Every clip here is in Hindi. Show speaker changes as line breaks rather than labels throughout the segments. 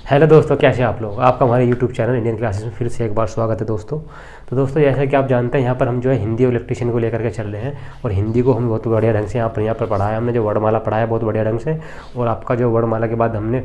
हेलो दोस्तों, कैसे हैं आप लोग। आपका हमारे यूट्यूब चैनल इंडियन क्लासेस में फिर से एक बार स्वागत है दोस्तों। तो दोस्तों, जैसा कि आप जानते हैं, यहाँ पर हम जो है हिंदी और इलेक्ट्रीशियन को लेकर के चल रहे हैं और हिंदी को हम बहुत बढ़िया ढंग से यहाँ पर पढ़ा है हमने। जो वर्णमाला पढ़ा है बहुत बढ़िया ढंग से, और आपका जो वर्णमाला के बाद हमने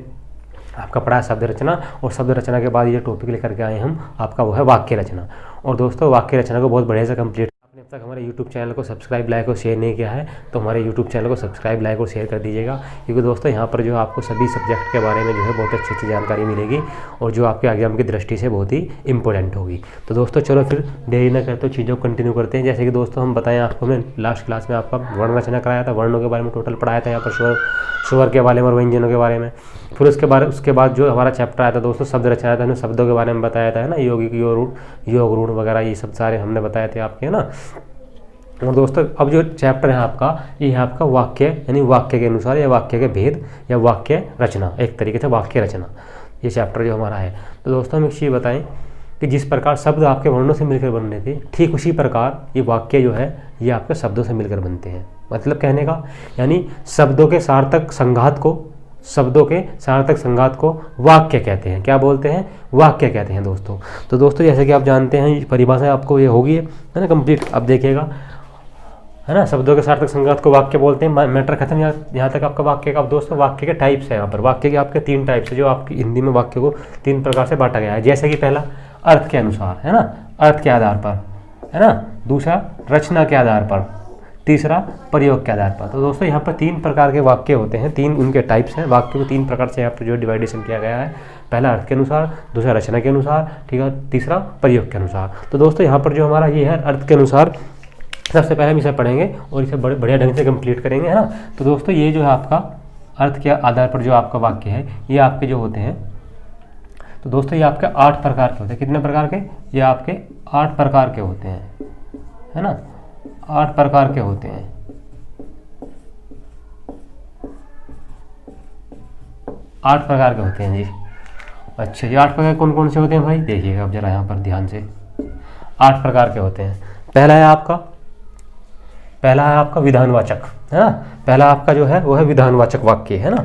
आपका पढ़ा है शब्द रचना, और शब्द रचना के बाद ये टॉपिक लेकर के आए हम आपका वो है वाक्य रचना। और दोस्तों, वाक्य रचना को बहुत बढ़िया से कंप्लीट, आपने अब तक हमारे यूट्यूब चैनल को सब्सक्राइब, लाइक और शेयर नहीं किया है तो हमारे यूट्यूब चैनल को सब्सक्राइब, लाइक और शेयर कर दीजिएगा, क्योंकि दोस्तों यहाँ पर जो है आपको सभी सब्जेक्ट के बारे में जो है बहुत अच्छी जानकारी मिलेगी और जो आपके एग्जाम की दृष्टि से बहुत ही इंपॉर्टेंट होगी। तो दोस्तों चलो फिर देरी न करते चीज़ों को कंटिन्यू करते हैं। जैसे कि दोस्तों हम बताएं, आपको हमने लास्ट क्लास में आपका वर्ण रचना कराया था, वर्णों के बारे में टोटल पढ़ाया था, यहाँ पर स्वर के बारे में और व्यंजनों के बारे में। फिर उसके बाद जो हमारा चैप्टर आया था दोस्तों शब्द रचना था, हमने शब्दों के बारे में बताया था, है ना, यौगिक, योग ऋण वगैरह ये सब सारे हमने बताए थे आपके, है ना। और दोस्तों अब जो चैप्टर है आपका, ये है आपका वाक्य, यानी वाक्य के अनुसार या वाक्य के भेद या वाक्य रचना, एक तरीके से वाक्य रचना, ये चैप्टर जो हमारा है। तो दोस्तों हम एक चीज़ बताएं कि जिस प्रकार शब्द आपके वर्णों से मिलकर बन रहे थे, ठीक उसी प्रकार ये वाक्य जो है ये आपके शब्दों से मिलकर बनते हैं। मतलब कहने का यानी शब्दों के सार्थक संघात को वाक्य कहते हैं। क्या बोलते हैं? वाक्य कहते हैं दोस्तों। तो दोस्तों जैसे कि आप जानते हैं, परिभाषा आपको ये होगी है ना कंप्लीट। अब देखिएगा, है ना, शब्दों के सार्थक संघात को वाक्य बोलते हैं। मैटर खत्म यहाँ तक आपका वाक्य का। अब दोस्तों वाक्य के टाइप्स है यहाँ पर। वाक्य के आपके 3 टाइप्स है, जो आपकी हिंदी में वाक्य को 3 प्रकार से बांटा गया है। जैसे कि पहला अर्थ के अनुसार, है ना, अर्थ के आधार पर, है ना। दूसरा रचना के आधार पर, तीसरा प्रयोग के आधार पर। तो दोस्तों यहाँ पर 3 प्रकार के वाक्य होते हैं, 3 उनके टाइप्स हैं। वाक्य को 3 प्रकार से यहाँ पर जो डिवाइडेशन किया गया है। पहला अर्थ के अनुसार, दूसरा रचना के अनुसार, ठीक है, तीसरा प्रयोग के अनुसार। तो दोस्तों यहाँ पर जो हमारा ये है अर्थ के अनुसार, सबसे पहले हम इसे पढ़ेंगे और इसे बढ़िया ढंग से कंप्लीट करेंगे, है ना। तो दोस्तों ये जो है आपका अर्थ के आधार पर जो आपका वाक्य है, ये आपके जो होते हैं, तो दोस्तों ये आपके 8 प्रकार के होते हैं। कितने प्रकार के? ये आपके 8 प्रकार के होते हैं, है ना, 8 प्रकार के होते हैं। 8 प्रकार के होते हैं जी। अच्छा, ये 8 प्रकार कौन कौन से होते हैं भाई? देखिएगा अब जरा यहाँ पर ध्यान से। 8 प्रकार के होते हैं। पहला है आपका विधानवाचक, है ना। पहला आपका जो है वो है विधानवाचक वाक्य, है ना।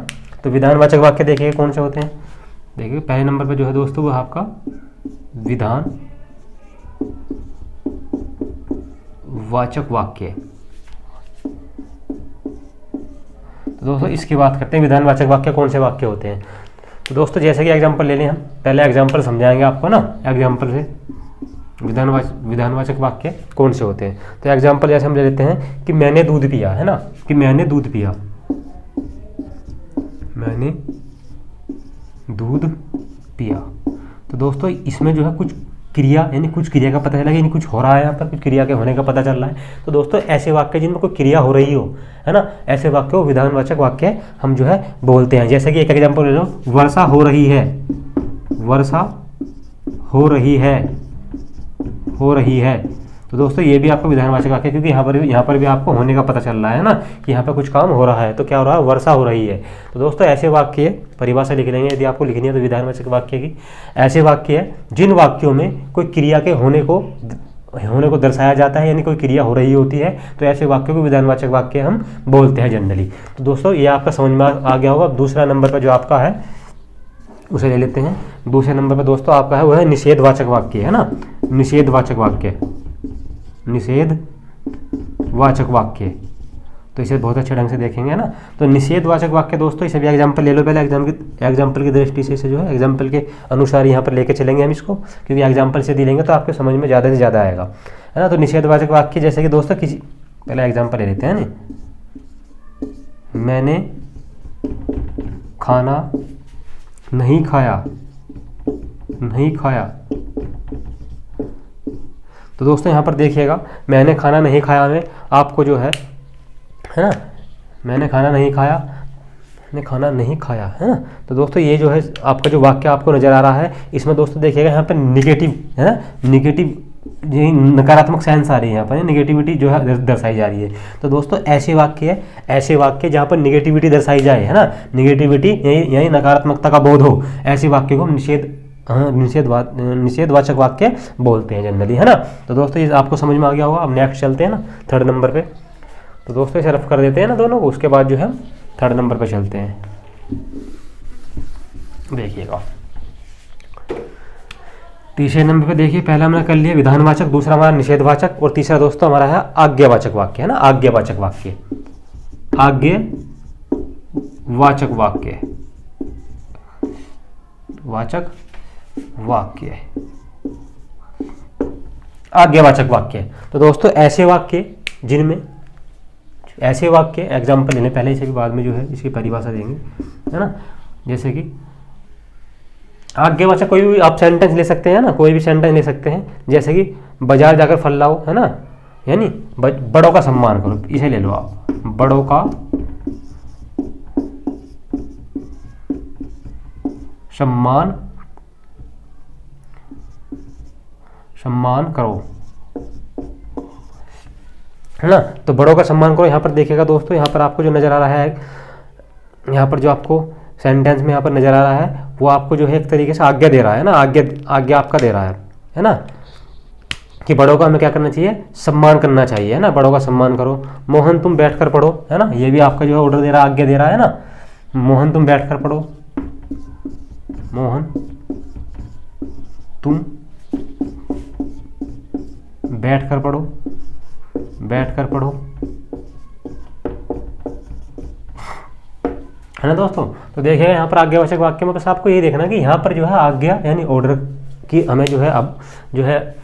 तो विधानवाचक वाक्य देखिए कौन से होते हैं। देखिए पहले नंबर पे जो है दोस्तों वो आपका विधानवाचक वाक्य। तो दोस्तों इसकी बात करते हैं, विधानवाचक वाक्य कौन से वाक्य होते हैं। तो दोस्तों जैसे कि एग्जांपल ले लें, हम पहले एग्जांपल समझाएंगे आपको ना, एग्जांपल से विधानवाचक वाक्य कौन से होते हैं। तो एग्जांपल जैसे हम ले लेते हैं कि मैंने दूध पिया, है ना, कि मैंने दूध पिया, मैंने दूध पिया। तो दोस्तों इसमें जो है कुछ क्रिया, यानी कुछ क्रिया का पता चला, यानी कुछ हो रहा है यहाँ पर, कुछ क्रिया के होने का पता चल रहा है। तो दोस्तों ऐसे वाक्य जिनमें कोई क्रिया हो रही हो, है ना, ऐसे वाक्य को विधानवाचक वाक्य हम जो है बोलते हैं। जैसे कि एक एग्जांपल ले लो, वर्षा हो रही है, वर्षा हो रही है। तो दोस्तों ये भी आपको विधानवाचक वाक्य, क्योंकि यहाँ पर भी आपको होने का पता चल रहा है ना, कि यहाँ पर कुछ काम हो रहा है। तो क्या हो रहा है? वर्षा हो रही है। तो दोस्तों ऐसे वाक्य, परिभाषा लिख लेंगे यदि आपको लिखनी है तो विधानवाचक वाक्य की। ऐसे वाक्य है जिन वाक्यों में कोई क्रिया के होने को दर्शाया जाता है, यानी कोई क्रिया हो रही होती है, तो ऐसे वाक्यों को विधानवाचक वाक्य हम बोलते हैं जनरली। तो दोस्तों ये आपका समझ में आ गया होगा। दूसरा नंबर पर जो आपका है उसे ले लेते हैं। दूसरे नंबर पर दोस्तों आपका है वो है निषेधवाचक वाक्य, है ना, निषेधवाचक वाक्य। तो इसे बहुत अच्छे ढंग से देखेंगे, है ना। तो निषेधवाचक वाक्य दोस्तों, इसे भी एग्जांपल ले लो पहले। एग्जांपल की दृष्टि से इसे जो है एग्जांपल के अनुसार यहाँ पर लेके चलेंगे हम इसको, क्योंकि एग्जांपल से दिलेंगे तो आपके समझ में ज़्यादा से ज़्यादा आएगा, है ना। तो निषेधवाचक वाक्य जैसे कि दोस्तों पहले एग्जाम्पल ले लेते हैं ना, मैंने खाना नहीं खाया। तो दोस्तों यहाँ पर देखिएगा, मैंने खाना नहीं खाया में आपको जो है ना, मैंने खाना नहीं खाया, है ना। तो दोस्तों ये जो है आपका जो वाक्य आपको नजर आ रहा है, इसमें दोस्तों देखिएगा यहाँ पर निगेटिव, है ना, निगेटिव ये नकारात्मक सेंस आ रही है, यहाँ पर निगेटिविटी जो है दर्शाई जा रही है। तो दोस्तों ऐसे वाक्य जहाँ पर निगेटिविटी दर्शाई जाए, है ना, निगेटिविटी यही नकारात्मकता का बोध हो, ऐसे वाक्य को हम निषेधवाचक वाक्य बोलते हैं जनरली, है ना। तो दोस्तों ये आपको समझ में आ गया होगा। अब नेक्स्ट चलते हैं ना 3rd नंबर पे। तो दोस्तों इसे रफ कर देते हैं ना दोनों को, उसके बाद जो है 3rd नंबर पे चलते हैं। देखिएगा तीसरे नंबर पे देखिए, पहला हमने कर लिया विधानवाचक, दूसरा हमारा निषेधवाचक, और तीसरा दोस्तों हमारा है आज्ञावाचक वाक्य, है ना, आज्ञावाचक वाक्य, आज्ञावाचक वाक्य, वाचक वाक्य, आज्ञावाचक वाक्य। तो दोस्तों ऐसे वाक्य जिनमें, ऐसे वाक्य एग्जाम्पल लेने पहले, इसे भी बाद में जो है इसकी परिभाषा देंगे, है ना। जैसे कि आज्ञावाचक कोई भी आप सेंटेंस ले सकते हैं ना, कोई भी सेंटेंस ले सकते हैं, जैसे कि बाजार जाकर फल लाओ, है ना, यानी बड़ों का सम्मान करो, इसे ले लो आप, बड़ों का सम्मान करो, है ना। तो बड़ों का सम्मान करो, यहाँ पर देखिएगा दोस्तों, यहाँ पर आपको जो नज़र आ रहा है, यहाँ पर जो आपको सेंटेंस में यहाँ पर नज़र आ रहा है, वो आपको जो है एक तरीके से आज्ञा दे रहा है ना, आज्ञा आपका दे रहा है ना, कि बड़ों का हमें क्या करना चाहिए, सम्मान करना चाहिए, है ना, बड़ों का सम्मान करो। मोहन तुम बैठ कर पढ़ो, है ना, ये भी आपका जो है ऑर्डर दे रहा है, आज्ञा दे रहा है ना, मोहन तुम बैठ कर पढ़ो, मोहन तुम बैठ कर पढ़ो, बैठ कर पढ़ो, है ना दोस्तों। तो देखिएगा यहाँ पर आज्ञावाचक वाक्य में बस आपको ये देखना कि यहाँ पर जो है आज्ञा यानी ऑर्डर की हमें जो है, अब जो है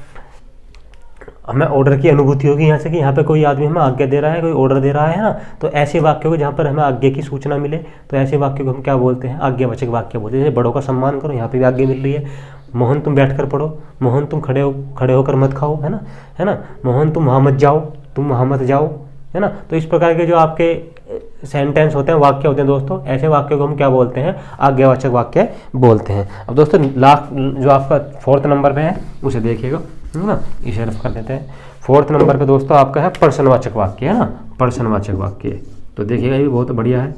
हमें ऑर्डर की अनुभूति होगी यहाँ से, कि यहाँ पे कोई आदमी हमें आज्ञा दे रहा है, कोई ऑर्डर दे रहा है ना। तो ऐसे वाक्यों को जहाँ पर हमें आज्ञा की सूचना मिले, तो ऐसे वाक्यों को हम क्या बोलते हैं, आज्ञावाचक वाक्य बोलते हैं। जैसे बड़ों का सम्मान करो, यहाँ पे भी आज्ञा मिल रही है, मोहन तुम बैठ कर पढ़ो, मोहन तुम खड़े होकर मत खाओ, है ना, मोहन तुम वहाँ मत जाओ, तुम वहाँ मत जाओ, है ना। तो इस प्रकार के जो आपके सेंटेंस होते हैं, वाक्य होते हैं दोस्तों, ऐसे वाक्यों को हम क्या बोलते हैं, आज्ञावाचक वाक्य बोलते हैं। अब दोस्तों लास्ट जो आपका 4th नंबर पे है उसे देखिएगा, है ना, इसे रफ कर देते हैं। 4th नंबर पे दोस्तों आपका है प्रश्नवाचक वाक्य, है ना, प्रश्नवाचक वाक्य। तो देखिएगा ये भी बहुत बढ़िया है,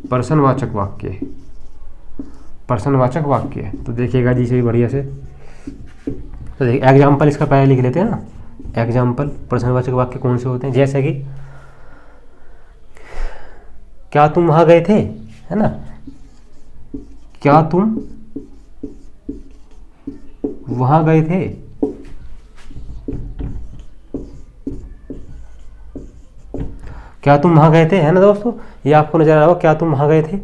प्रश्नवाचक वाक्य, प्रश्नवाचक वाक्य। तो देखिएगा जी इसे भी बढ़िया से, तो देखिए एग्जाम्पल इसका पहले लिख लेते हैं ना, एग्जाम्पल प्रश्नवाचक वाक्य कौन से होते हैं, जैसे कि क्या तुम वहां गए थे, है ना, क्या तुम वहां गए थे, क्या तुम वहां गए थे, है ना दोस्तों, ये आपको नजर आ रहा होगा, क्या तुम वहां गए थे, है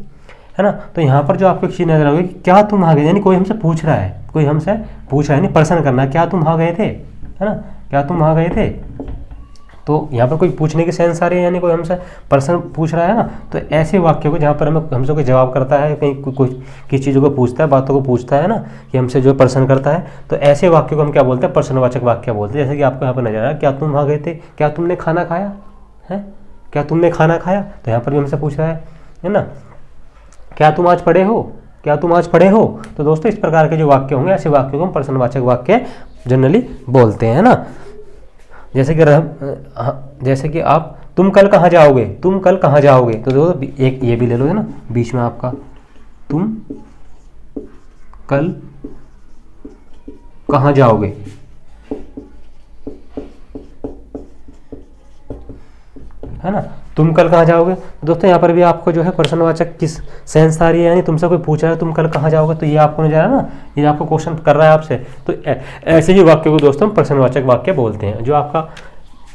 ना। तो यहाँ पर जो आपको एक चीज नजर आ रही है, क्या तुम वहां गए, यानी कोई हमसे पूछ रहा है, कोई हमसे पूछ रहा है, यानी प्रश्न करना है, क्या तुम वहां गए थे, है ना, क्या तुम वहां गए थे। तो यहाँ पर कोई पूछने की सेंस आ रही है, यानी कोई हमसे प्रश्न पूछ रहा है ना। तो ऐसे वाक्यों को जहाँ पर हमें हमसे कोई जवाब करता है, कहीं कोई किसी चीज़ों को पूछता है, बातों को पूछता है ना, कि हमसे जो प्रश्न करता है, तो ऐसे वाक्यों को हम क्या बोलते हैं, प्रश्नवाचक वाक्य बोलते हैं। जैसे कि आपको यहाँ पर नजर आ रहा है, क्या तुम वहाँ गए थे, क्या तुमने खाना खाया है, क्या तुमने खाना खाया, तो यहाँ पर भी हमसे पूछ रहा है ना, क्या तुम आज पढ़े हो, क्या तुम आज पढ़े हो। तो दोस्तों इस प्रकार के जो वाक्य होंगे, ऐसे वाक्यों को हम प्रश्नवाचक वाक्य जनरली बोलते हैं ना। जैसे कि आप, तुम कल कहाँ जाओगे, तुम कल कहाँ जाओगे, तो दोस्तों एक ये भी ले लो, है ना, बीच में आपका, तुम कल कहाँ जाओगे, है ना, तुम कल कहाँ जाओगे। तो दोस्तों यहाँ पर भी आपको जो है प्रश्नवाचक किस सेंस आ रही है, यानी तुमसे कोई पूछ रहा है तुम कल कहाँ जाओगे, तो ये आपको नहीं जा रहा ना, ये आपको क्वेश्चन कर रहा है आपसे। तो ऐसे ही वाक्य को दोस्तों हम प्रश्नवाचक वाक्य बोलते हैं। जो आपका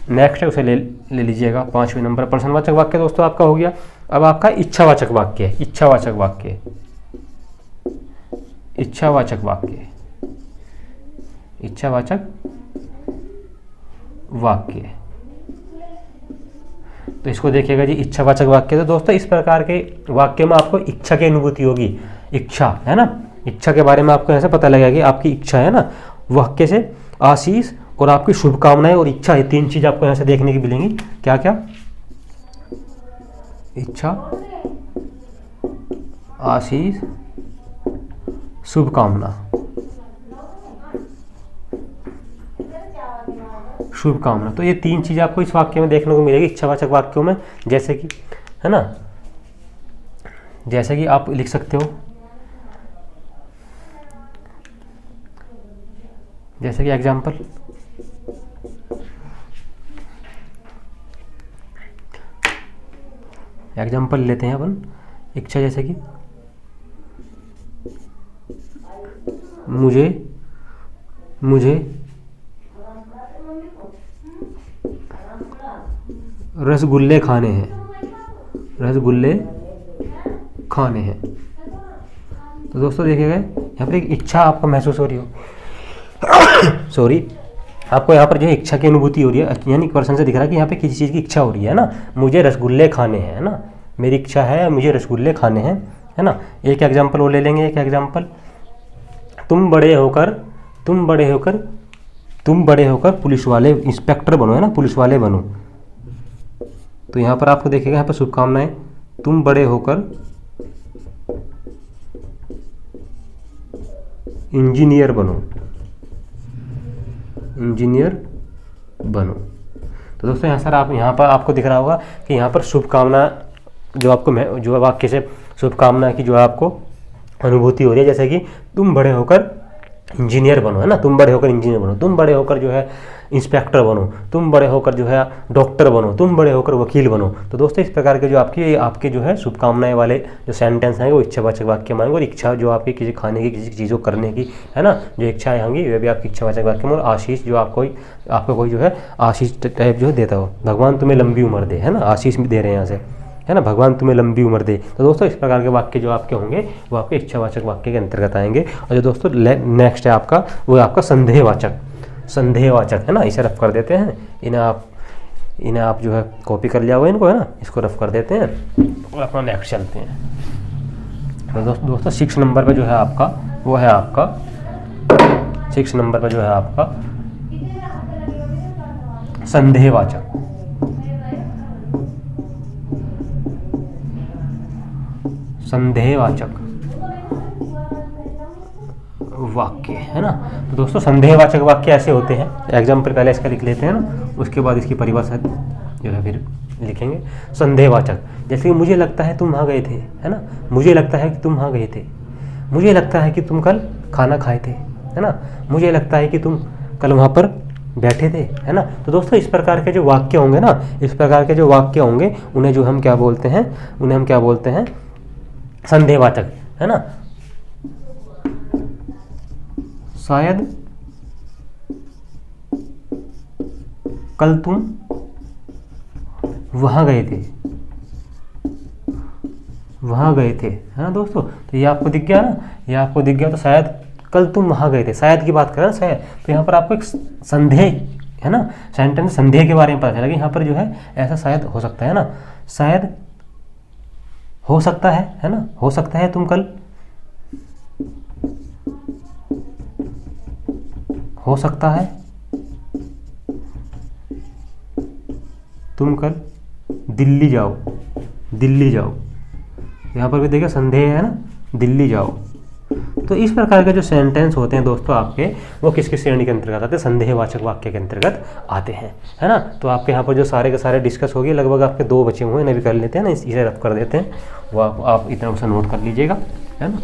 नेक्स्ट है उसे ले लीजिएगा, 5वें नंबर प्रश्नवाचक वाक्य दोस्तों आपका हो गया। अब आपका इच्छावाचक वाक्य है, इच्छावाचक वाक्य, इच्छावाचक वाक्य, इच्छावाचक वाक्य। तो इसको देखिएगा जी, इच्छावाचक वाक्य। तो दोस्तों इस प्रकार के वाक्य में आपको इच्छा की अनुभूति होगी, इच्छा, है ना, इच्छा के बारे में आपको ऐसे पता लगेगा कि आपकी इच्छा है ना, वाक्य से आशीष और आपकी शुभकामनाएं और इच्छा, ये 3 चीज आपको यहाँ से देखने की मिलेंगी। क्या क्या, इच्छा, आशीष, शुभकामना, शुभकामना। तो ये 3 चीज़ आपको इस वाक्य में देखने को मिलेगी, इच्छावाचक वाक्यों में। जैसे कि, है ना, जैसे कि आप लिख सकते हो, जैसे कि एग्जाम्पल लेते हैं अपन, इच्छा, जैसे कि मुझे मुझे रसगुल्ले खाने हैं, रसगुल्ले खाने हैं। तो दोस्तों देखिएगा यहाँ पर एक इच्छा आपको महसूस हो रही हो सॉरी, आपको यहाँ पर जो है इच्छा की अनुभूति हो रही है, यानी पर्सन से दिख रहा है कि यहाँ पे किसी चीज़ की इच्छा हो रही है ना, मुझे रसगुल्ले खाने हैं, है ना, मेरी इच्छा है मुझे रसगुल्ले खाने हैं, है ना। एक एग्जाम्पल वो ले लेंगे, एक एग्जाम्पल, तुम बड़े होकर पुलिस वाले इंस्पेक्टर बनो, है ना, पुलिस वाले बनो। तो यहाँ पर आपको देखिएगा यहाँ पर शुभकामनाएं, तुम बड़े होकर इंजीनियर बनो, इंजीनियर बनो। तो दोस्तों यहाँ सर आप यहाँ पर आपको दिख रहा होगा कि यहाँ पर शुभकामना जो आपको जो वाक्य से शुभकामना की जो आपको अनुभूति हो रही है, जैसे कि तुम बड़े होकर इंजीनियर बनो, है ना, तुम बड़े होकर इंजीनियर बनो, तुम बड़े होकर जो है इंस्पेक्टर बनो, तुम बड़े होकर जो है डॉक्टर बनो, तुम बड़े होकर वकील बनो। तो दोस्तों इस प्रकार के जो आपके जो है शुभकामनाएं वाले जो सेंटेंस हैं वो इच्छावाचक वाक्य मानेंगे, और इच्छा जो आपकी किसी खाने की किसी चीज़ को करने की, है ना, जो इच्छाएं होंगी वे भी आपकी इच्छावाचक वाक्य में। और आशीष जो आपको कोई जो है आशीष टाइप जो है देता हो, भगवान तुम्हें लंबी उम्र दे, है ना, आशीष भी दे रहे हैं यहाँ से, है ना, भगवान तुम्हें लंबी उम्र दे। तो दोस्तों इस प्रकार के वाक्य जो आपके होंगे वो आपके इच्छावाचक वाक्य के अंतर्गत आएंगे। और जो दोस्तों नेक्स्ट है आपका, वो है आपका संदेहवाचक, है ना, इसे रफ कर देते हैं, इन्हें आप जो है कॉपी कर लिया हुआ इनको, है ना, इसको रफ कर देते हैं और अपना नेक्स्ट चलते हैं। तो दोस्तों 6 नंबर पे जो है आपका वो है आपका 6 नंबर पे जो है आपका संदेहवाचक वाक्य, है ना। तो दोस्तों संदेहवाचक वाक्य ऐसे होते हैं, एग्जाम्पल पहले इसका लिख लेते हैं ना, उसके बाद इसकी परिभाषा जो है फिर लिखेंगे। संदेहवाचक, जैसे कि मुझे लगता है तुम वहाँ गए थे, है ना, मुझे लगता है कि तुम वहाँ गए थे, मुझे लगता है कि तुम कल खाना खाए थे, है ना, मुझे लगता है कि तुम कल वहाँ पर बैठे थे, है ना। तो दोस्तों इस प्रकार के जो वाक्य होंगे ना, इस प्रकार के जो वाक्य होंगे उन्हें जो हम क्या बोलते हैं, उन्हें हम क्या बोलते हैं, संदेहवाचक, है ना। शायद कल तुम वहाँ गए थे, है ना दोस्तों। तो ये आपको दिख गया ना, ये आपको दिख गया। तो शायद कल तुम वहाँ गए थे, शायद की बात करें ना, शायद, तो यहाँ पर आपको एक संदेह, है ना, सेंटेंस संदेह के बारे में पता चला कि यहाँ पर जो है ऐसा शायद हो सकता है ना, शायद हो सकता है ना, हो सकता है तुम कल, हो सकता है तुम कल दिल्ली जाओ, यहाँ पर भी देखिए संदेह है ना, दिल्ली जाओ। तो इस प्रकार के जो सेंटेंस होते हैं दोस्तों आपके, वो किस किस श्रेणी के अंतर्गत आते हैं, संदेहवाचक वाक्य के अंतर्गत आते हैं, है ना। तो आपके यहाँ पर जो सारे के सारे डिस्कस हो गए, लगभग आपके 2 बचे हुए हैं, इन्हें भी कर लेते हैं ना, इसे रफ कर देते हैं, वो आप इतना उसे नोट कर लीजिएगा, है ना।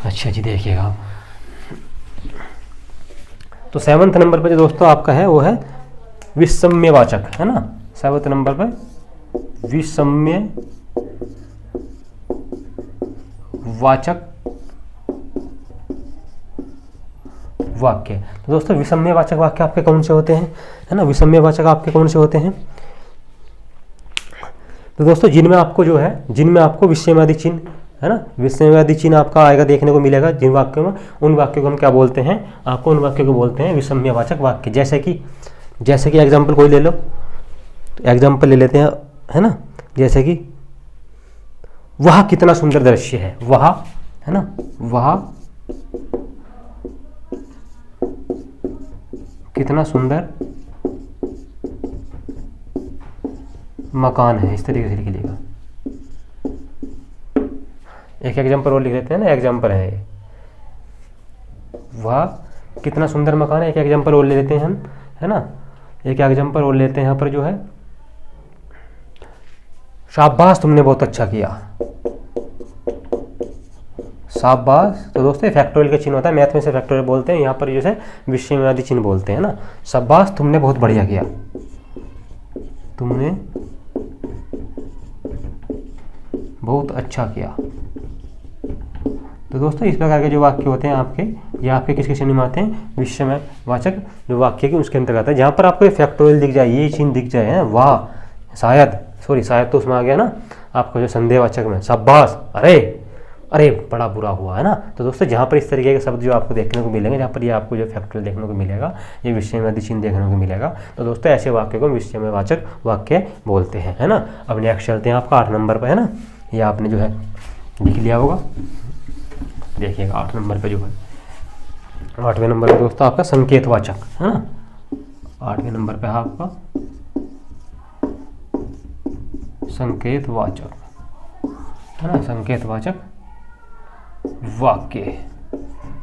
अच्छा जी, देखिएगा आप, तो 7th नंबर पर जो दोस्तों आपका है वो है विषम्यवाचक, है ना। 7th नंबर पर विषम्यवाचक वाक्य। तो दोस्तों विषम्यवाचक वाक्य आपके कौन से होते हैं, है ना, विषम्यवाचक आपके कौन से होते हैं। तो दोस्तों जिनमें आपको विषयवादी चिन्ह, है ना, विषयवादी चिन्ह आपका आएगा, देखने को मिलेगा जिन वाक्यों में, उन वाक्यों को हम क्या बोलते हैं, आपको उन वाक्यों को बोलते हैं विषम्यवाचक वाक्य। जैसे कि एग्जाम्पल कोई ले लो, तो एग्जाम्पल ले लेते हैं, है ना, जैसे कि वह कितना सुंदर दृश्य है, वह, है ना, वह कितना सुंदर मकान है, इस तरीके से लिख लीजिएगा। एक एग्जाम्पल और लिख लेते हैं ना, एग्जाम्पल है वह कितना सुंदर मकान है, एक एग्जाम्पल और ले लेते हैं हम, है ना, एक एग्जाम्पल और लेते हैं यहाँ पर जो है, शाबाश तुमने बहुत अच्छा किया, शाबाश। तो दोस्तों फैक्टोरियल का चिन्ह होता है, मैथ में से फैक्टोरियल बोलते हैं, यहाँ पर जैसे विषयवादी चिन्ह बोलते हैं ना, शाबाश तुमने बहुत बढ़िया किया, तुमने बहुत अच्छा किया। तो दोस्तों इस प्रकार के जो वाक्य होते हैं आपके, ये आपके किसके श्रेणी में आते हैं, विषयवाचक जो वाक्य के उसके अंतर्गत है। जहाँ पर आपको फैक्टोरियल दिख जाए, ये चिन्ह दिख जाए, वाह, शायद, सॉरी शायद तो उसमें आ गया ना आपको जो संदेहवाचक में, शाबाश, अरे अरे बड़ा बुरा हुआ, है ना। तो दोस्तों जहाँ पर इस तरीके के शब्द जो आपको देखने को मिलेंगे, जहाँ पर ये आपको जो फैक्टोरियल देखने को मिलेगा, ये विषयवादी चिन्ह देखने को मिलेगा, तो दोस्तों ऐसे वाक्य को विषयवाचक वाक्य बोलते हैं, है ना। अब नेक्स्ट चलते हैं आपका 8 नंबर पर, है ना। ये आपने जो है लिख लिया होगा, देखिएगा 8 नंबर पर जो है, 8वें नंबर पर दोस्तों आपका संकेतवाचक, है ना। 8वें नंबर पर आपका संकेतवाचक, है ना, संकेतवाचक वाक्य।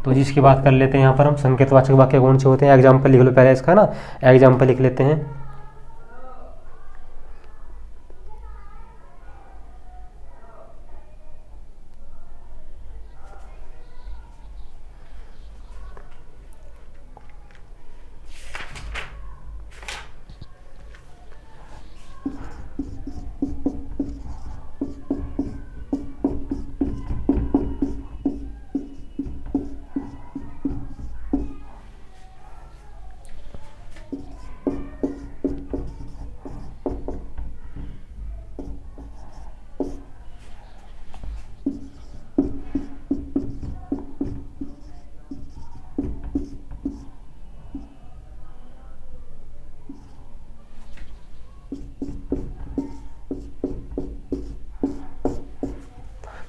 तो जिसकी बात कर लेते हैं यहाँ पर हम, संकेतवाचक वाक्य कौन से होते हैं, एग्जाम्पल लिख लो पहले इसका ना, एग्जाम्पल लिख लेते हैं।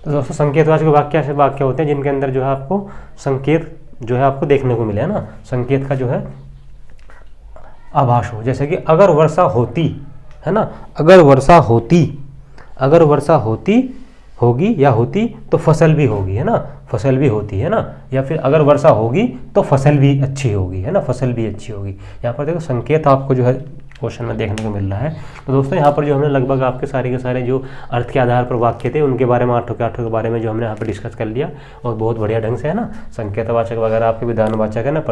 तो दोस्तों संकेतवाचक वाक्य ऐसे वाक्य होते हैं जिनके अंदर जो है आपको संकेत जो है आपको देखने को मिले, है ना, संकेत का जो है आभास हो। जैसे कि अगर वर्षा होती, है ना, अगर वर्षा होती, अगर वर्षा होती होगी या होती तो फसल भी होगी, है ना, फसल भी होती है ना, या फिर अगर वर्षा होगी तो फसल भी अच्छी होगी, है ना, फसल भी अच्छी होगी। यहाँ पर देखो संकेत आपको जो है क्वेश्चन में देखने को मिल रहा है। तो दोस्तों यहाँ पर जो हमने लगभग आपके सारे के सारे जो अर्थ के आधार पर वाक्य थे उनके बारे में 8 के बारे में जो हमने यहाँ पर डिस्कस कर लिया, और बहुत बढ़िया ढंग से, है ना। संकेतवाचक वगैरह आपके विधानवाचक है ना,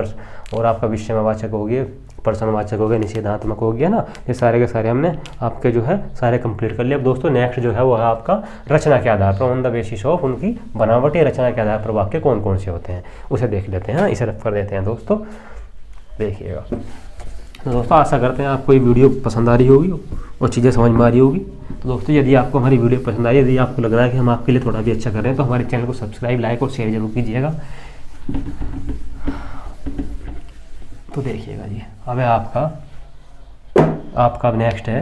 और आपका विषयवाचक हो गया, प्रश्नवाचक हो गया, निषेधात्मक हो गया ना, ये सारे के सारे हमने आपके जो है सारे कंप्लीट कर लिए। अब दोस्तों नेक्स्ट जो है वो है आपका रचना के आधार पर, ऑन द बेसिस ऑफ उनकी बनावटी रचना के आधार पर वाक्य कौन कौन से होते हैं उसे देख लेते हैं, इसे रफ कर देते हैं दोस्तों, देखिएगा। तो दोस्तों आशा करते हैं आपको ये वीडियो पसंद आ रही होगी और चीज़ें समझ में आ रही होगी। तो दोस्तों यदि आपको हमारी वीडियो पसंद आई, यदि आपको लग रहा है कि हम आपके लिए थोड़ा भी अच्छा कर रहे हैं, तो हमारे चैनल को सब्सक्राइब, लाइक और शेयर जरूर कीजिएगा। तो देखिएगा जी, अब आपका नेक्स्ट है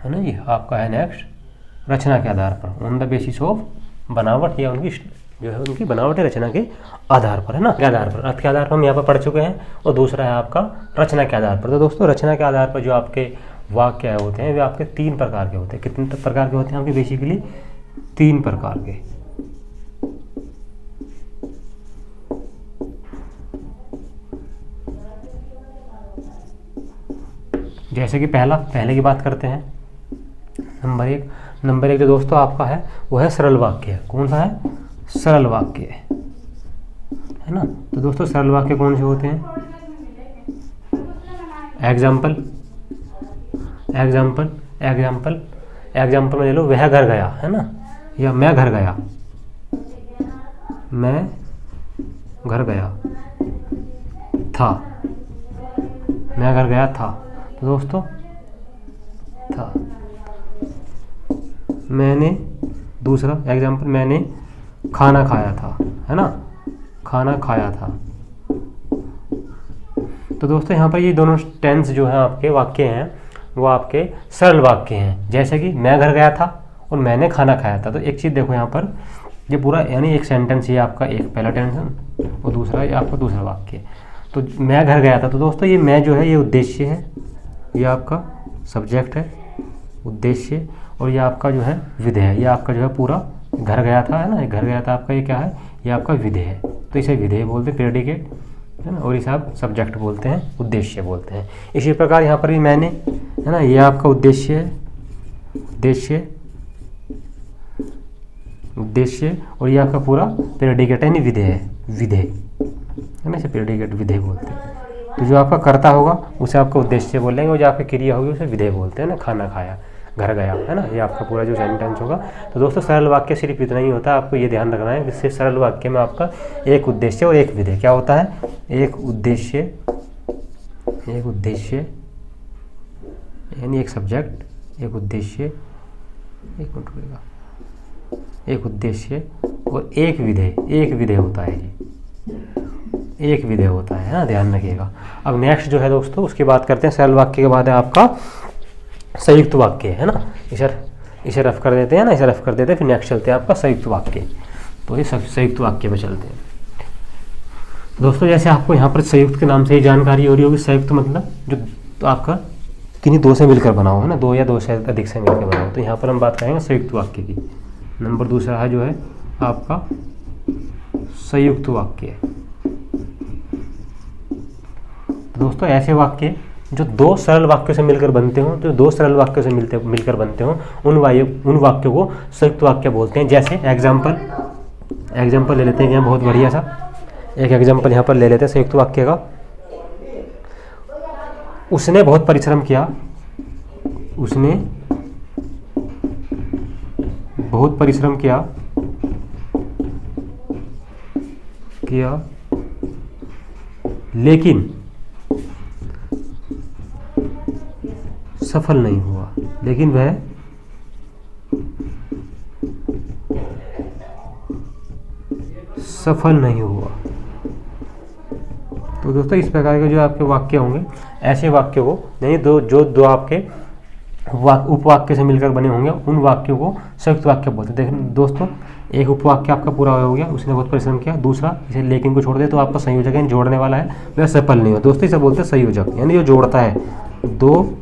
ना जी, आपका है नेक्स्ट रचना के आधार पर, ऑन द बेसिस ऑफ बनावट, या उनकी जो है उनकी बनावटी रचना के आधार पर, है ना, के आधार पर, अर्थ के आधार पर हम यहाँ पर पढ़ चुके हैं। और दूसरा है आपका रचना के आधार पर। तो दोस्तों रचना के आधार पर जो आपके वाक्य होते हैं वे आपके 3 प्रकार के होते हैं। कितने प्रकार के होते हैं आपके, बेसिकली 3 प्रकार के। जैसे कि पहले की बात करते हैं, नंबर एक जो दोस्तों आपका है वो है सरल वाक्य। कौन सा है, सरल वाक्य, है ना। तो दोस्तों सरल वाक्य कौन से होते हैं, एग्जाम्पल में ले लो, वह घर गया, है ना, या मैं घर गया, मैं घर गया था, मैं घर गया था। तो दोस्तों था, मैंने, दूसरा एग्जाम्पल, मैंने खाना खाया था, है ना, खाना खाया था। तो दोस्तों यहाँ पर ये दोनों टेंस जो है आपके वाक्य हैं वो आपके सरल वाक्य हैं। जैसे कि मैं घर गया था और मैंने खाना खाया था। तो एक चीज़ देखो यहाँ पर, ये पूरा यानी एक सेंटेंस, ये आपका एक पहला टेंस और दूसरा ये आपका दूसरा वाक्य। तो मैं घर गया था, तो दोस्तों ये मैं जो है ये उद्देश्य है, ये आपका सब्जेक्ट है, उद्देश्य, और ये आपका जो है विधेय है, ये आपका जो है पूरा घर गया था, है ना, घर गया था आपका ये क्या है, ये आपका विधेय है। तो इसे विधेय बोलते हैं, प्रेडिकेट, है ना, और इसे आप सब्जेक्ट बोलते हैं, उद्देश्य बोलते हैं। इसी प्रकार यहाँ पर भी मैंने, है ना, ये आपका उद्देश्य है, उद्देश्य, और ये आपका पूरा प्रेडिकेट है, विधेय है, है ना, इसे प्रेडिकेट विधेय बोलते हैं। तो जो आपका कर्ता होगा उसे आपका उद्देश्य बोलेंगे, और जो आपकी क्रिया होगी उसे विधेय बोलते हैं ना, खाना खाया। घर गया, है ना, ये आपका पूरा जो सेंटेंस होगा। तो दोस्तों सरल वाक्य सिर्फ इतना ही होता है, आपको ये ध्यान रखना है कि सिर्फ सरल वाक्य में आपका एक उद्देश्य और एक विधेय क्या होता है, एक उद्देश्य यानी एक सब्जेक्ट, एक उद्देश्य, एक मिनट रुकेगा, एक उद्देश्य और एक विधेय होता है, ये एक विधेय होता है ना, ध्यान रखिएगा। अब नेक्स्ट जो है दोस्तों उसकी बात करते हैं। सरल वाक्य के बाद है आपका संयुक्त वाक्य, है ना, इसे रफ कर देते हैं ना, इसे रफ कर देते हैं, फिर नेक्स्ट चलते हैं आपका संयुक्त वाक्य। तो ये संयुक्त वाक्य में चलते हैं दोस्तों। जैसे आपको यहाँ पर संयुक्त के नाम से ही जानकारी हो रही होगी, संयुक्त मतलब जो तो आपका किन्हीं दो से मिलकर बना हो, है ना, दो या दो से अधिक से मिलकर बना हो। तो यहाँ पर हम बात करेंगे संयुक्त वाक्य की। नंबर दूसरा है जो है आपका संयुक्त वाक्य। दोस्तों ऐसे वाक्य जो दो सरल वाक्यों से मिलकर बनते हो, मिलकर बनते हो, उन वाक्यों को संयुक्त वाक्य बोलते हैं। जैसे एग्जाम्पल ले लेते हैं यहाँ, बहुत बढ़िया सा एक एग्जाम्पल यहाँ पर ले लेते हैं संयुक्त वाक्य का। उसने बहुत परिश्रम किया, उसने बहुत परिश्रम किया लेकिन सफल नहीं हुआ, लेकिन वह सफल नहीं हुआ। तो दोस्तों इस प्रकार के जो आपके वाक्य होंगे, ऐसे वाक्यों को यानी दो आपके उपवाक्य से मिलकर बने होंगे, उन वाक्यों को संयुक्त वाक्य बोलते हैं। देखिए दोस्तों, एक उपवाक्य आपका पूरा हो गया, उसने बहुत परिश्रम किया। दूसरा इसे लेकिन को छोड़ दे तो आपका संयोजक है, जोड़ने वाला है, वह सफल नहीं हुआ। दोस्तों इसे बोलते हैं संयोजक, यानी जो जोड़ता है दो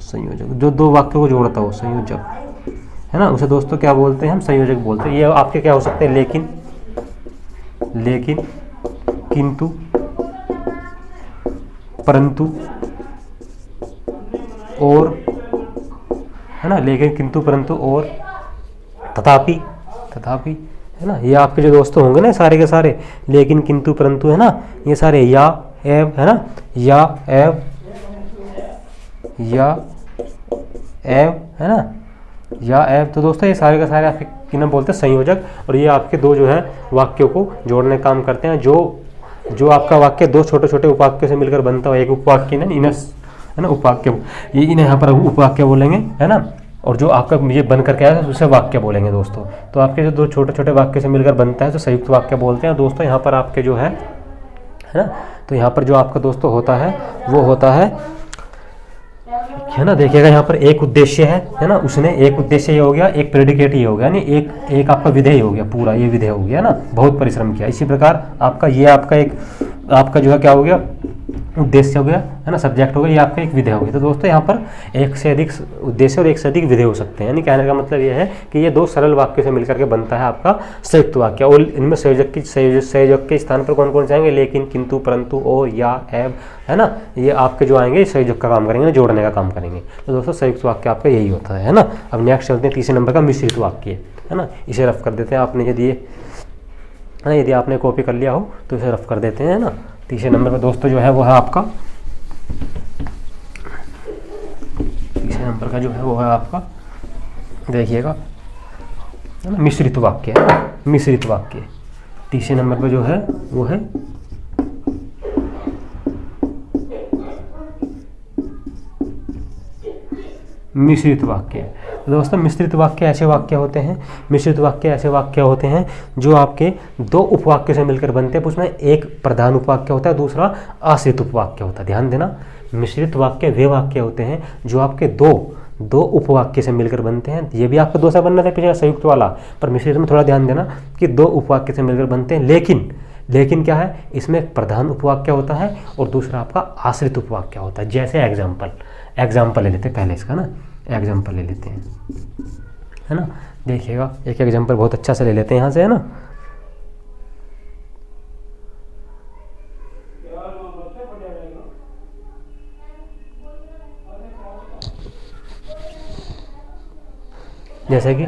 संयोजक, जो दो वाक्यों को जोड़ता हो, संयोजक, है ना, उसे दोस्तों क्या बोलते हैं, हम संयोजक बोलते हैं। ये आपके क्या हो सकते हैं, लेकिन, किंतु, परंतु, और, है ना, लेकिन, किंतु, परंतु, और, तथापि, है ना, ये आपके जो दोस्तों होंगे ना सारे के सारे, लेकिन, किंतु, परंतु, है ना, ये सारे, या, एव, है ना, या, एव, है ना, या, एव। तो दोस्तों ये सारे के सारे आपके क्या नाम बोलते हैं, संयोजक। और ये आपके दो जो है वाक्यों को जोड़ने का काम करते हैं। जो आपका वाक्य दो छोटे छोटे उपवाक्यों से मिलकर बनता हो, एक उपवाक्य ना इन्हें, है ना, उपवाक्य, ये इन्हें यहाँ पर उपवाक्य बोलेंगे, है ना, और जो आपका ये बन करके आया उसे वाक्य बोलेंगे दोस्तों। तो आपके जो दो छोटे छोटे वाक्य से मिलकर बनता है तो संयुक्त वाक्य बोलते हैं दोस्तों। यहाँ पर आपके जो है ना, तो यहाँ पर जो आपका दोस्तों होता है वो होता है ना, देखिएगा यहाँ पर एक उद्देश्य है ना, उसने एक उद्देश्य ये हो गया, एक प्रेडिकेट ये हो गया, यानी एक आपका विधेय हो गया, पूरा ये विधेय हो गया ना, बहुत परिश्रम किया। इसी प्रकार आपका ये आपका जो है क्या हो गया, उद्देश्य हो गया, है ना, सब्जेक्ट हो गया, ये आपका एक विधेय हो गया। तो दोस्तों यहाँ पर एक से अधिक उद्देश्य और एक से अधिक विधेय हो सकते हैं। यानी कहने का मतलब ये है कि ये दो सरल वाक्यों से मिलकर के बनता है आपका संयुक्त वाक्य। और इनमें संयोजक के स्थान पर कौन कौन से आएंगे, लेकिन, किंतु, परंतु, और, या, एव, है ना, ये आपके जो आएंगे संयोजक का काम करेंगे, जोड़ने का काम करेंगे। तो दोस्तों संयुक्त वाक्य आपका यही होता है ना। अब नेक्स्ट चलते हैं तीसरे नंबर का मिश्रित वाक्य, है ना, इसे रफ कर देते हैं। आपने यदि आपने कॉपी कर लिया हो तो इसे रफ कर देते हैं, है ना। तीसरे नंबर पर दोस्तों जो है वो है आपका, तीसरे नंबर का जो है वो है आपका, देखिएगा, है ना, मिश्रित वाक्य, है ना, मिश्रित वाक्य। तीसरे नंबर पर जो है वो है मिश्रित वाक्य। दोस्तों मिश्रित वाक्य ऐसे वाक्य होते हैं जो आपके दो उपवाक्यों से मिलकर बनते हैं। उसमें एक प्रधान उपवाक्य होता है, दूसरा आश्रित उपवाक्य होता है। ध्यान देना, मिश्रित वाक्य वे वाक्य होते हैं जो आपके दो उपवाक्य से मिलकर बनते हैं। ये भी आपको दो से बनना था पिछले संयुक्त वाला, पर मिश्रित में थोड़ा ध्यान देना कि दो उपवाक्य से मिलकर बनते हैं। लेकिन क्या है, इसमें एक प्रधान उपवाक्य होता है और दूसरा आपका आश्रित उपवाक्य होता है। जैसे एग्जाम्पल ले लेते हैं पहले इसका ना, एग्जाम्पल ले लेते हैं, है ना। देखिएगा एक एग्जाम्पल बहुत अच्छा से ले लेते हैं यहाँ से, है ना। जैसे कि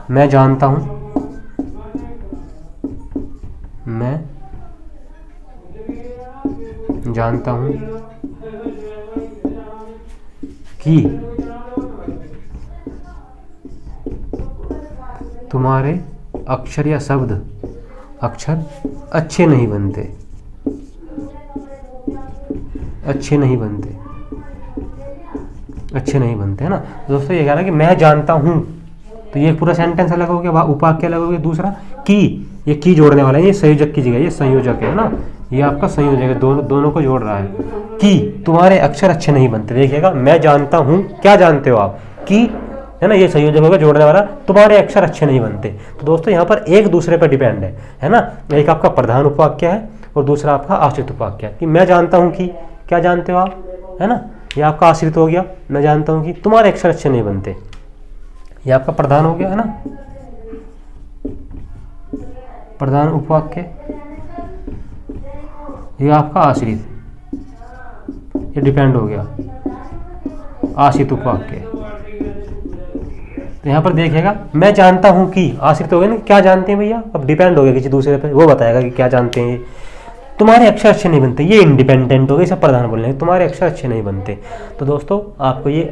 मैं जानता हूँ कि तुम्हारे अक्षर या शब्द अक्षर अच्छे नहीं बनते, अच्छे नहीं बनते, अच्छे नहीं बनते, है ना। दोस्तों ये कह रहा है कि मैं जानता हूँ, तो ये पूरा सेंटेंस अलग हो गया, उपाक्य अलग हो गया। दूसरा की, ये की जोड़ने वाला है, ये संयोजक की जगह, ये संयोजक है ना, ये आपका संयोजक है, दोनों को जोड़ रहा है। कि तुम्हारे अक्षर अच्छे नहीं बनते, देखिएगा मैं जानता हूँ, क्या जानते हो आप, कि, है ना, ये संयोजक होगा जोड़ने वाला, तुम्हारे अक्षर अच्छे नहीं बनते। तो दोस्तों यहाँ पर एक दूसरे पर डिपेंड है ना। एक आपका प्रधान उपवाक्य है और दूसरा आपका आश्रित उपवाक्य है। कि मैं जानता हूँ कि, क्या जानते हो आप, है ना, ये आपका आश्रित हो गया। मैं जानता हूँ कि तुम्हारे अक्षर अच्छे नहीं बनते, ये आपका प्रधान हो गया, है ना, प्रधान उपवाक्य। ये आपका आश्रित, ये डिपेंड हो गया, आश्रित उपवाक्य। तो यहाँ पर देखिएगा मैं जानता हूँ कि, आश्रित हो गया ना, क्या जानते हैं भैया, अब डिपेंड हो गया किसी दूसरे पे, वो बताएगा कि क्या जानते हैं। तुम्हारे अक्षर अच्छे नहीं बनते, ये इंडिपेंडेंट हो गए, सब प्रधान बोल रहे हैं, तुम्हारे अक्षर अच्छे नहीं बनते। तो दोस्तों आपको ये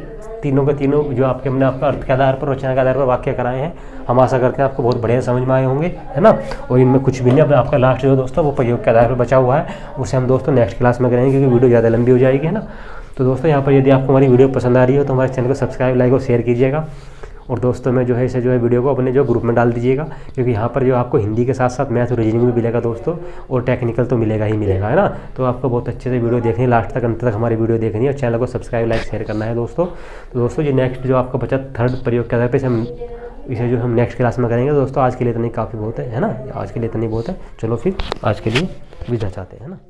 तीनों के तीनों जो आपके हमने आपका अर्थ के आधार पर, रचना के आधार पर वाक्य कराए हैं, हम आशा करते हैं आपको बहुत बढ़िया समझ में आए होंगे, है ना। और इनमें कुछ भी नहीं, अब आपका लास्ट जो दोस्तों वो प्रयोग के आधार पर बचा हुआ है, उसे हम दोस्तों नेक्स्ट क्लास में करेंगे, क्योंकि वीडियो ज़्यादा लंबी हो जाएगी, है ना। तो दोस्तों यहाँ पर यदि आपको हमारी वीडियो पसंद आ रही हो तो हमारे चैनल को सब्सक्राइब, लाइक और शेयर कीजिएगा। और दोस्तों में जो है इसे जो है वीडियो को अपने जो ग्रुप में डाल दीजिएगा, क्योंकि यहाँ पर जो आपको हिंदी के साथ साथ मैथ और रीजनिंग भी मिलेगा दोस्तों, और टेक्निकल तो मिलेगा ही मिलेगा, है ना। तो आपको बहुत अच्छे से वीडियो देखनी है, लास्ट तक अंत तक हमारी वीडियो देखनी है, और चैनल को सब्सक्राइब, लाइक, शेयर करना है दोस्तों। तो दोस्तों ये नेक्स्ट जो आपका बचा थर्ड प्रयोग के आधार पर इसे जो हम नेक्स्ट क्लास में करेंगे दोस्तों। आज के लिए इतना ही काफ़ी बहुत है ना, आज के लिए इतना ही बहुत है। चलो फिर आज के लिए विदा चाहते हैं, है ना।